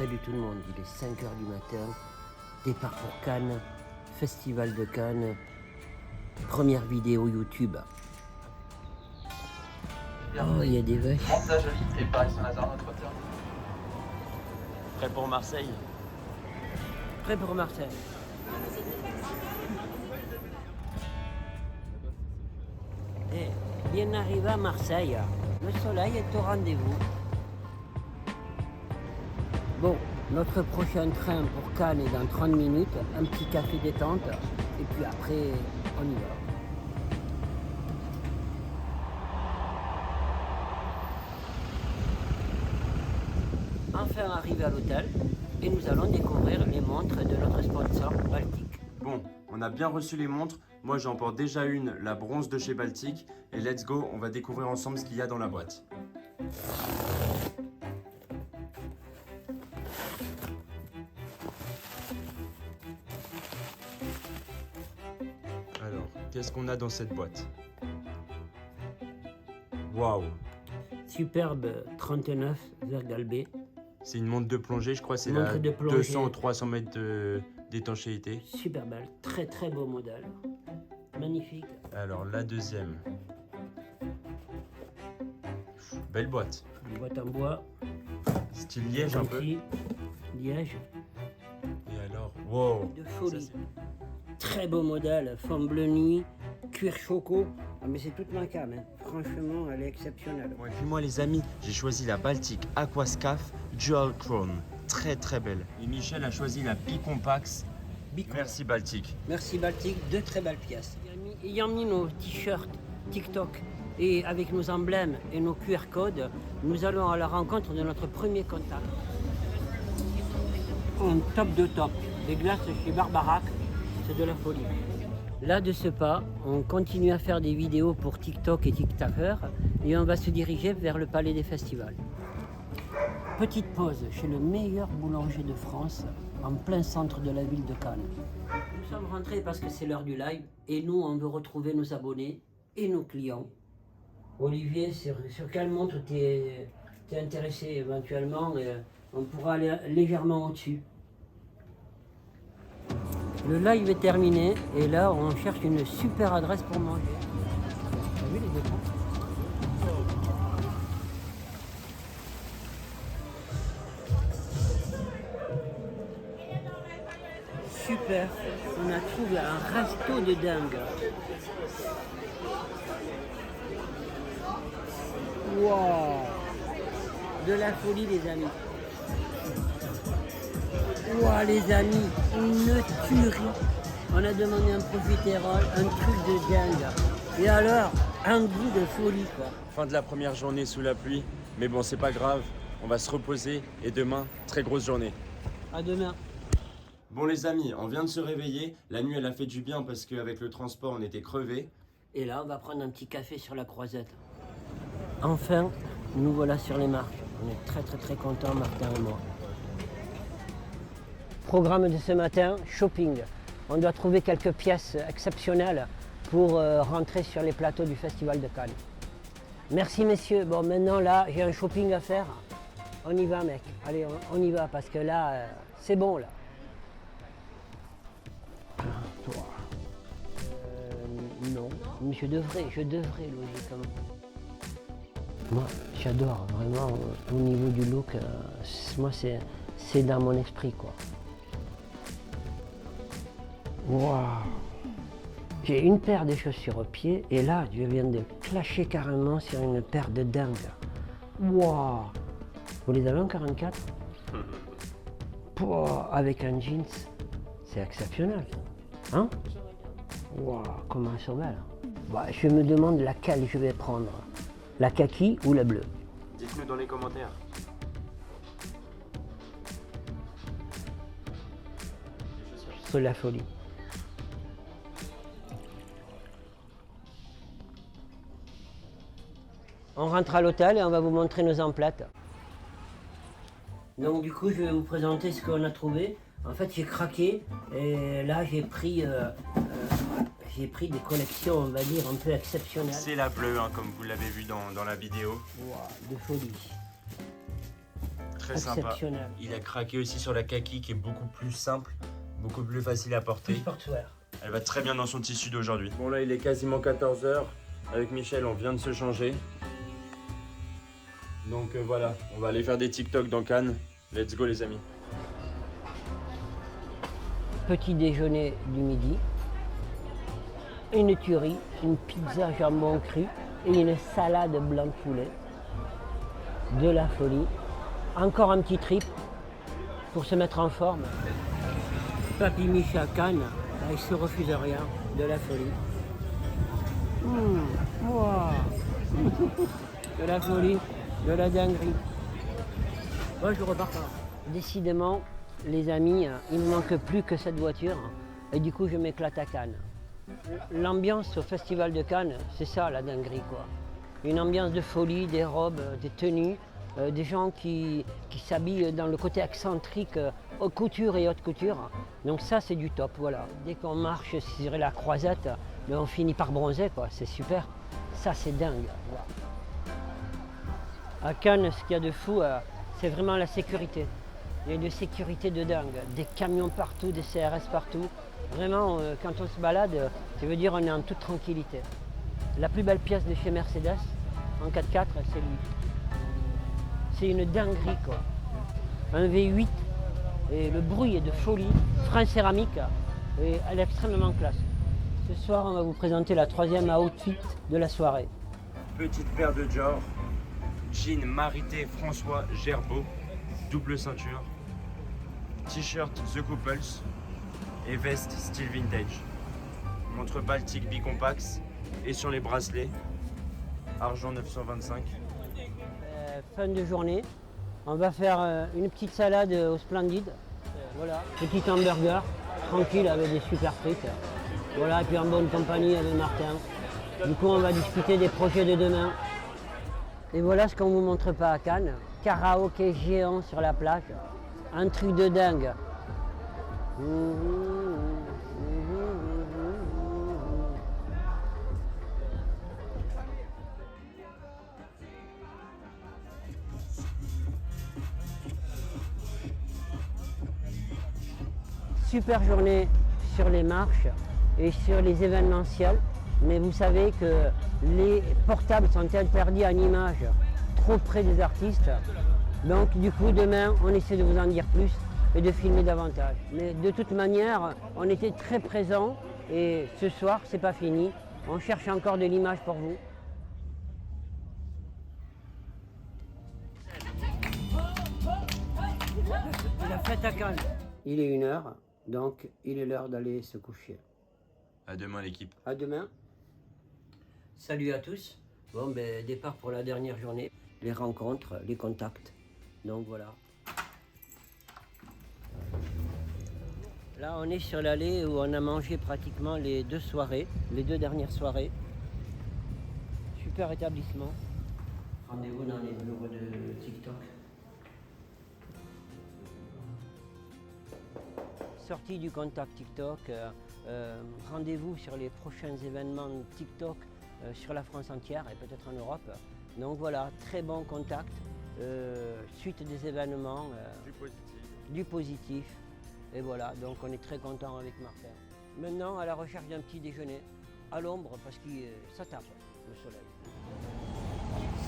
Salut tout le monde, il est 5 h du matin, départ pour Cannes, Festival de Cannes, première vidéo YouTube. Oh, il y a des vaches. Montage et Paris-Saint-Lazare, notre hôtel. Prêt pour Marseille? Prêt pour Marseille. Et bien arrivé à Marseille, le soleil est au rendez-vous. Bon, notre prochain train pour Cannes est dans 30 minutes, un petit café détente, et puis après, on y va. Enfin arrivé à l'hôtel, et nous allons découvrir les montres de notre sponsor Baltic. Bon, on a bien reçu les montres. Moi, j'en porte déjà une, la bronze de chez Baltic. Et let's go, on va découvrir ensemble ce qu'il y a dans la boîte. Alors, qu'est-ce qu'on a dans cette boîte? Waouh! Superbe 39 Vergal B. C'est une montre de plongée, je crois, c'est la Montre de plongée. 200 ou 300 mètres d'étanchéité. Super belle, très très beau modèle. Magnifique. Alors, la deuxième. Belle boîte. Une boîte en bois. Style liège un peu. Gentil. Liège. Et alors, wow! De Ça, folie. c'est- Très beau modèle. Forme bleu nuit. Cuir choco. Ah, mais c'est toute ma cam. Hein. Franchement, elle est exceptionnelle. Bon, et puis moi les amis, j'ai choisi la Baltic Aquascaf Dual Crown. Très très belle. Et Michel a choisi la Bicompax. Bico. Merci Baltic. Merci Baltic, deux très belles pièces. Ayant mis nos t-shirts TikTok et avec nos emblèmes et nos QR codes, nous allons à la rencontre de notre premier contact. Un top de top. Les glaces chez Barbarac, c'est de la folie. Là, de ce pas, on continue à faire des vidéos pour TikTok et TikToker et on va se diriger vers le Palais des Festivals. Petite pause chez le meilleur boulanger de France, en plein centre de la ville de Cannes. Nous sommes rentrés parce que c'est l'heure du live et nous, on veut retrouver nos abonnés et nos clients. Olivier, sur quelle montre t'es intéressé éventuellement? On pourra aller légèrement au-dessus. Le live est terminé et là, on cherche une super adresse pour manger. T'as vu les écrans? Super, on a trouvé un resto de dingue. Wow, de la folie les amis. Wow les amis, une tuerie. On a demandé un profiterole, un truc de dingue. Et alors, un goût de folie quoi. Fin de la première journée sous la pluie. Mais bon, c'est pas grave. On va se reposer. Et demain, très grosse journée. À demain. Bon les amis, on vient de se réveiller. La nuit, elle a fait du bien parce qu'avec le transport, on était crevés. Et là, on va prendre un petit café sur la croisette. Enfin, nous voilà sur les marches. On est très très très contents, Martin et moi. Programme de ce matin, shopping. On doit trouver quelques pièces exceptionnelles pour rentrer sur les plateaux du Festival de Cannes. Merci messieurs. Bon, maintenant là, j'ai un shopping à faire. On y va mec. Allez, on y va parce que là, c'est bon là. Non, mais je devrais logiquement. Moi, j'adore vraiment au niveau du look. Moi, c'est dans mon esprit quoi. Waouh! J'ai une paire de chaussures au pied et là, je viens de clasher carrément sur une paire de dingue. Waouh! Vous les avez en 44? Pouah, avec un jeans, c'est exceptionnel. Hein? Waouh, comment elles sont belles. Bah, je me demande laquelle je vais prendre. La kaki ou la bleue? Dites-nous dans les commentaires. C'est la folie. On rentre à l'hôtel et on va vous montrer nos emplettes. Donc du coup, je vais vous présenter ce qu'on a trouvé. En fait, j'ai craqué et là, j'ai pris des collections, on va dire, un peu exceptionnelles. C'est la bleue, hein, comme vous l'avez vu dans la vidéo. Wow, de folie. très sympa. exceptionnel. Il a craqué aussi sur la kaki qui est beaucoup plus simple, beaucoup plus facile à porter. Sportswear. Elle va très bien dans son tissu d'aujourd'hui. Bon là il est quasiment 14 h. Avec Michel on vient de se changer. Donc voilà, on va aller faire des TikTok dans Cannes. Let's go les amis. Petit déjeuner du midi. Une tuerie, une pizza jambon cru et une salade blanc de poulet. De la folie. Encore un petit trip pour se mettre en forme. Papy Michel à Cannes, il se refuse de rien. De la folie. Wow. De la folie, de la dinguerie. Moi je repars pas. Décidément, les amis, il ne manque plus que cette voiture. Et du coup je m'éclate à Cannes. L'ambiance au festival de Cannes, c'est ça la dinguerie quoi. Une ambiance de folie, des robes, des tenues, des gens qui s'habillent dans le côté excentrique, haute couture et haute couture. Donc ça c'est du top, voilà. Dès qu'on marche sur la croisette, on finit par bronzer quoi, c'est super. Ça c'est dingue. Voilà. À Cannes, ce qu'il y a de fou, c'est vraiment la sécurité. Il y a une sécurité de dingue, des camions partout, des CRS partout. Vraiment, quand on se balade, ça veut dire on est en toute tranquillité. La plus belle pièce de chez Mercedes, en 4x4, c'est lui. C'est une dinguerie, quoi. Un V8, et le bruit est de folie. Frein céramique, et elle est extrêmement classe. Ce soir, on va vous présenter la troisième outfit de la soirée. Petite paire de Dior, jean Marité François Gerbeau, double ceinture, t-shirt The Couples et veste style vintage. Montre Baltic Bicompax et sur les bracelets, argent 925. Fin de journée, on va faire une petite salade au Splendide. Voilà, petit hamburger, tranquille avec des super frites. Voilà, et puis en bonne compagnie avec Martin. Du coup, on va discuter des projets de demain. Et voilà ce qu'on ne vous montre pas à Cannes. Karaoké géant sur la plage. Un truc de dingue. Super journée sur les marches et sur les événementiels. Mais vous savez que les portables sont interdits en images trop près des artistes. Donc du coup demain on essaie de vous en dire plus et de filmer davantage. Mais de toute manière on était très présents et ce soir c'est pas fini. On cherche encore de l'image pour vous. La fête à Cannes. Il est 1h, donc il est l'heure d'aller se coucher. À demain l'équipe. À demain. Salut à tous. Bon, ben, départ pour la dernière journée. Les rencontres, les contacts. Donc voilà. Là, on est sur l'allée où on a mangé pratiquement les deux dernières soirées. Super établissement. Rendez-vous dans les bureaux de TikTok. Sortie du contact TikTok. Rendez-vous sur les prochains événements TikTok sur la France entière et peut-être en Europe. Donc voilà, très bon contact, suite des événements, du positif. Et voilà, donc on est très content avec Martin. Maintenant, à la recherche d'un petit déjeuner, à l'ombre, parce que ça tape, le soleil.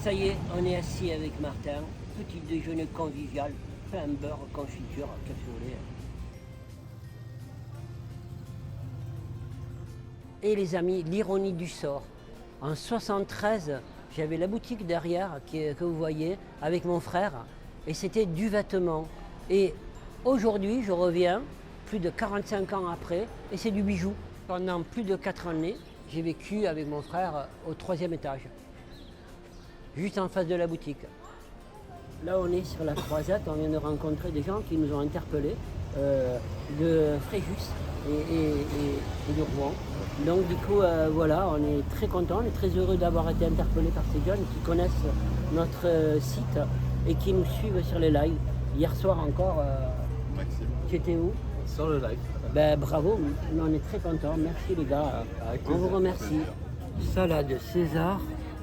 Ça y est, on est assis avec Martin. Petit déjeuner convivial, pain, beurre, confiture, qu'est-ce que vous voulez. Et les amis, l'ironie du sort. En 73, j'avais la boutique derrière que vous voyez avec mon frère et c'était du vêtement. Et aujourd'hui, je reviens, plus de 45 ans après, et c'est du bijou. Pendant plus de 4 années, j'ai vécu avec mon frère au 3e étage, juste en face de la boutique. Là, on est sur la croisette, on vient de rencontrer des gens qui nous ont interpellés de Fréjus et de Rouen. Donc du coup, voilà, on est très contents, on est très heureux d'avoir été interpellés par ces jeunes qui connaissent notre site et qui nous suivent sur les lives. Hier soir encore, tu étais où? Sur le live. Ben bravo, on est très contents, merci les gars, on vous remercie. Salade César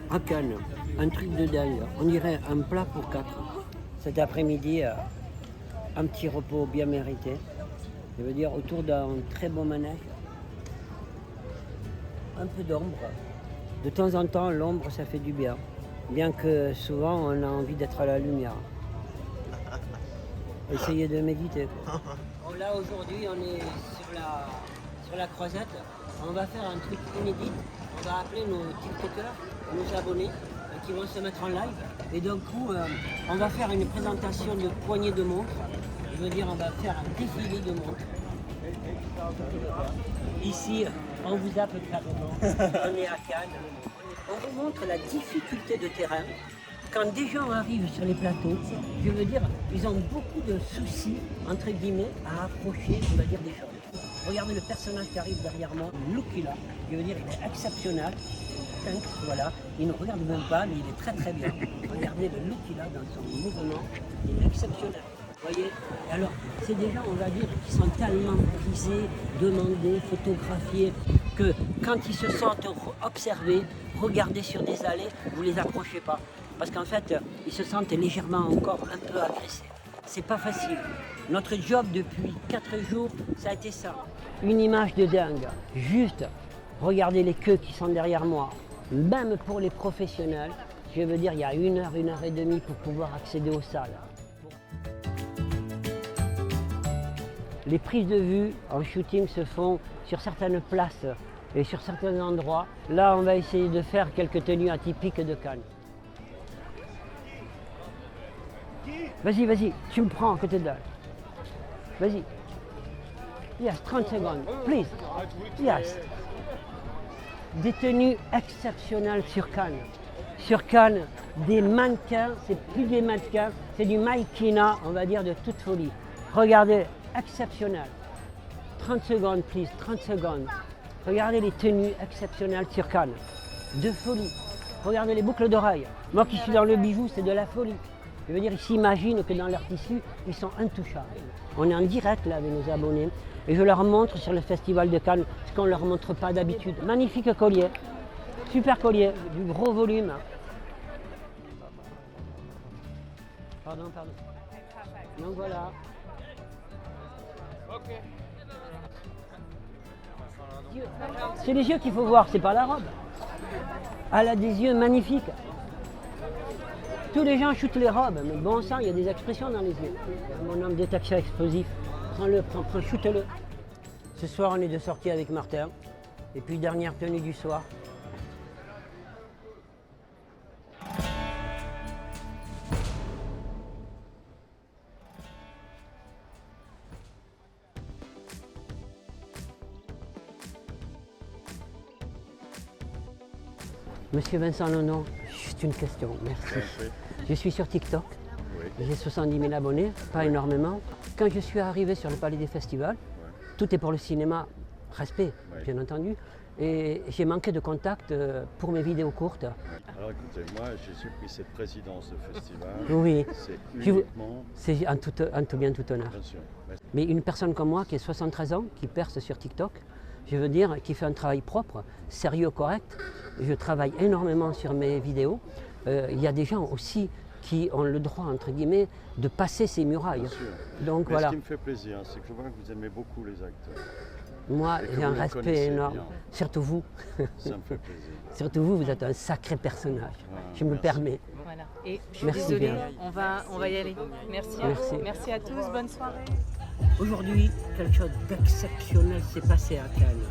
à Cannes, un truc de dingue, on dirait un plat pour 4. cet après-midi, un petit repos bien mérité. Je veux dire autour d'un très beau manège. Un peu d'ombre. De temps en temps, l'ombre, ça fait du bien. Bien que souvent, on a envie d'être à la lumière. Essayez de méditer. Bon, là, aujourd'hui, on est sur la croisette. On va faire un truc inédit. On va appeler nos TikTokers, nos abonnés, qui vont se mettre en live. Et d'un coup, on va faire une présentation de poignées de montres. Je veux dire, on va faire un défilé de montres. Ici, on vous appelle carrément. On est à Cannes. On vous montre la difficulté de terrain. Quand des gens arrivent sur les plateaux, je veux dire, ils ont beaucoup de soucis, entre guillemets, à approcher, on va dire, des gens. Regardez le personnage qui arrive derrière moi, le look qu'il a. Je veux dire, il est exceptionnel. Voilà, il ne regarde même pas, mais il est très très bien. Regardez le look qu'il a dans son mouvement, il est exceptionnel. Vous voyez? Alors, c'est des gens, on va dire, qui sont tellement prisés, demandés, photographiés, que quand ils se sentent observés, regardés sur des allées, vous ne les approchez pas. Parce qu'en fait, ils se sentent légèrement encore un peu agressés. C'est pas facile. Notre job depuis 4 jours, ça a été ça. Une image de dingue. Juste, regardez les queues qui sont derrière moi. Même pour les professionnels, je veux dire, il y a 1 heure, 1 heure et demie pour pouvoir accéder aux salles. Les prises de vue en shooting se font sur certaines places et sur certains endroits. Là, on va essayer de faire quelques tenues atypiques de Cannes. Vas-y, vas-y, tu me prends à côté de là. Vas-y. Yes, 30 secondes, please. Yes. Des tenues exceptionnelles sur Cannes. Sur Cannes, des mannequins, c'est plus des mannequins, c'est du maïkina, on va dire, de toute folie. Regardez, exceptionnel. 30 secondes, please, 30 secondes. Regardez les tenues exceptionnelles sur Cannes. De folie. Regardez les boucles d'oreilles. Moi qui suis dans le bijou, c'est de la folie. Je veux dire, ils s'imaginent que dans leur tissu, ils sont intouchables. On est en direct là avec nos abonnés et je leur montre sur le festival de Cannes ce qu'on ne leur montre pas d'habitude. Magnifique collier, super collier, du gros volume. Pardon. Donc voilà. C'est les yeux qu'il faut voir, c'est pas la robe. Elle a des yeux magnifiques. Tous les gens shootent les robes, mais bon sang, il y a des expressions dans les yeux. Mon homme détection explosif, prends-le, shoot-le. Ce soir, on est de sortie avec Martin. Et puis, dernière tenue du soir. Monsieur Vincent London, juste une question, merci. Je suis sur TikTok, j'ai 70 000 abonnés, pas énormément. Quand je suis arrivé sur le Palais des Festivals, tout est pour le cinéma, respect, bien entendu, et j'ai manqué de contact pour mes vidéos courtes. Alors écoutez, moi j'ai suppris cette présidence de festival, oui. c'est uniquement... C'est en tout bien, tout honneur. Bien sûr. Mais une personne comme moi qui a 73 ans, qui perce sur TikTok, je veux dire, qui fait un travail propre, sérieux, correct. Je travaille énormément sur mes vidéos. Il y a des gens aussi qui ont le droit, entre guillemets, de passer ces murailles. Bien sûr. Donc, mais voilà. ce qui me fait plaisir, c'est que je vois que vous aimez beaucoup les acteurs. Moi, j'ai un respect énorme. Bien. Surtout vous. Ça me fait plaisir. Surtout vous, vous êtes un sacré personnage. Je me le permets. Voilà. Et je suis Merci désolée, bien. on va y aller. Merci à Merci. vous. Merci à tous, bonne soirée. Aujourd'hui, quelque chose d'exceptionnel s'est passé à Cannes.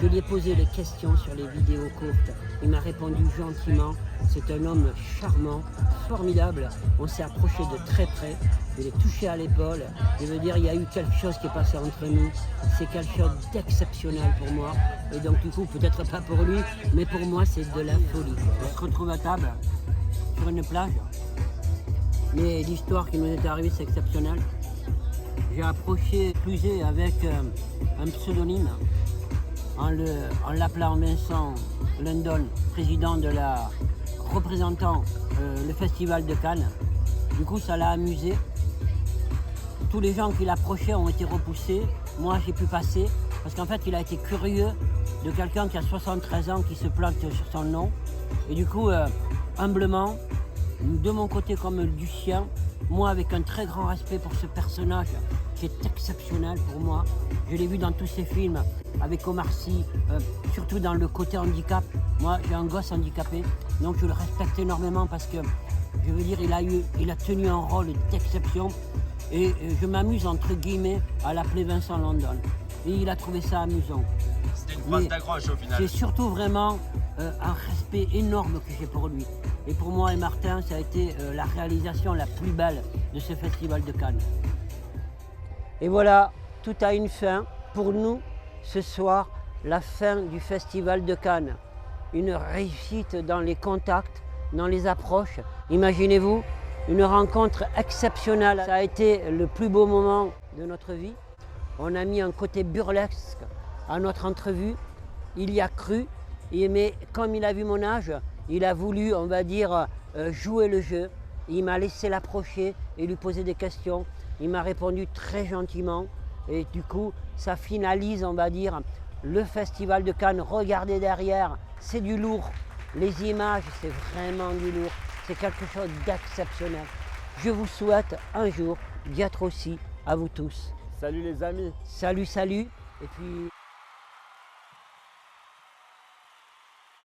Je lui ai posé les questions sur les vidéos courtes. Il m'a répondu gentiment. C'est un homme charmant, formidable. On s'est approché de très près. Je l'ai touché à l'épaule. Je veux dire, il y a eu quelque chose qui est passé entre nous. C'est quelque chose d'exceptionnel pour moi. Et donc, du coup, peut-être pas pour lui, mais pour moi, c'est de la folie. On se retrouve à table, sur une plage. Mais l'histoire qui nous est arrivée, c'est exceptionnel. J'ai approché Cluzet avec un pseudonyme. En l'appelant Vincent London, président de la représentant le festival de Cannes. Du coup, ça l'a amusé. Tous les gens qui l'approchaient ont été repoussés. Moi, j'ai pu passer parce qu'en fait, il a été curieux de quelqu'un qui a 73 ans qui se plante sur son nom. Et du coup, humblement, de mon côté comme du sien, moi avec un très grand respect pour ce personnage qui est exceptionnel pour moi. Je l'ai vu dans tous ses films avec Omar Sy, surtout dans le côté handicap. Moi j'ai un gosse handicapé, donc je le respecte énormément parce que je veux dire il a tenu un rôle d'exception et je m'amuse entre guillemets à l'appeler Vincent London. Et il a trouvé ça amusant. C'était une phrase d'accroche au final. C'est surtout vraiment un respect énorme que j'ai pour lui. Et pour moi et Martin, ça a été la réalisation la plus belle de ce Festival de Cannes. Et voilà, tout a une fin. Pour nous, ce soir, la fin du Festival de Cannes. Une réussite dans les contacts, dans les approches. Imaginez-vous, une rencontre exceptionnelle. Ça a été le plus beau moment de notre vie. On a mis un côté burlesque à notre entrevue. Il y a cru, mais comme il a vu mon âge, il a voulu, on va dire, jouer le jeu. Il m'a laissé l'approcher et lui poser des questions. Il m'a répondu très gentiment. Et du coup, ça finalise, on va dire, le Festival de Cannes. Regardez derrière, c'est du lourd. Les images, c'est vraiment du lourd. C'est quelque chose d'exceptionnel. Je vous souhaite un jour d'y être aussi à vous tous. Salut les amis. Salut, salut. Et puis...